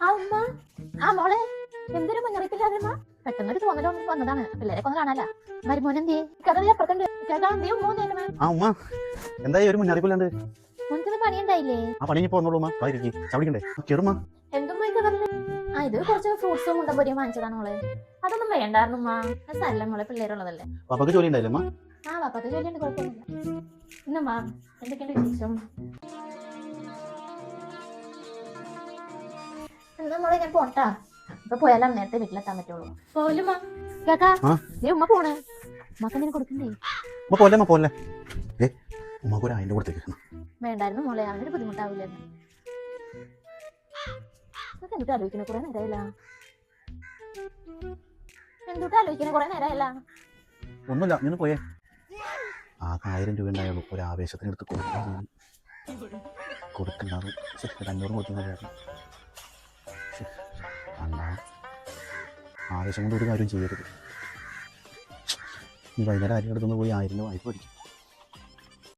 ആ ഉമ്മ, ആ മോളെ, എന്തൊരു മുന്നറിയിപ്പില്ലാതെ ഉമ്മ? പെട്ടെന്നൊരു തോന്നലൊന്നും വന്നതാണ്. പിള്ളേരെ ഒന്ന് കാണാല. മരുമോനെന്തേ കഥ അപ്പുറത്തുണ്ട്. ചേട്ടാ നീ ഉമ്മ കേൾക്കണേ. ആ ഉമ്മ എന്തായി ഒരു മുന്നറിയിപ്പില്ലാണ്ട്? മുൻപ് പണിയുണ്ടായില്ലേ? ആ പണി ഇപ്പൊ വന്നോളൂ ഉമ്മ. വായിരിക്കും ചവിടിക്കണ്ടേ കേറുമ്മ. എന്തുമ്മ ഈ കഥ? ആ ഇത് കുറച്ച് ഫ്രൂട്ട്സും മുണ്ടപ്പൊരിയും വാങ്ങിച്ചതാണ് മോളെ. അതൊന്നും വേണ്ടായിരുന്നു ഉമ്മ. നല്ല മോളെ പിള്ളേരുള്ളതല്ലേ. പപ്പക്ക് ജോലി ഉണ്ടായില്ലേ അമ്മ? ആ പപ്പക്ക് ജോലിയുണ്ട്, കുഴപ്പമൊന്നുമില്ല. ഇന്നമ്മ എന്തൊക്കെയുണ്ട് വിശേഷം? എന്നാ മോളെ ഞാൻ പോട്ടാ. ഇപ്പൊ പോയാലും നേരത്തെ വീട്ടിലെത്താൻ പറ്റുള്ളൂ. പോലുമ്മ കേക്കാ, നീ ഉമ്മ പോണേ. ഉമ്മക്ക് എന്തിനു കൊടുക്കണ്ടേ? ഉമ്മ പോലെ അമ്മ പോലെ. ഉമ്മക്ക് ഒരു 1000 കൊടുത്തേക്ക്. വേണ്ടായിരുന്നു മോളെ, അവനൊരു ബുദ്ധിമുട്ടാവില്ലായിരുന്നു. എന്തുട്ട് ആലോചിക്കണ കുറെ നേരമായില്ല. എന്തുട്ട് ആലോചിക്കണ കുറെ നേരമായില്ല. ഒന്നുമില്ല, നിന്ന് പോയേ. ആ 1000 രൂപ ഉണ്ടായുള്ളൂ. ഒരു ആവേശത്തിന് എടുത്ത് കൊടുക്കുകയും കൊടുത്തിട്ടുണ്ടാവും. 500 കൊടുത്തിട്ടുണ്ടായിരുന്നു. ആവേശം കൊണ്ട് ഒരു കാര്യം ചെയ്യരുത്. ഈ വൈകുന്നേരം ആരും അടുത്തൊന്ന് പോയി 1000 രൂപ വായ്പ പഠിക്കും.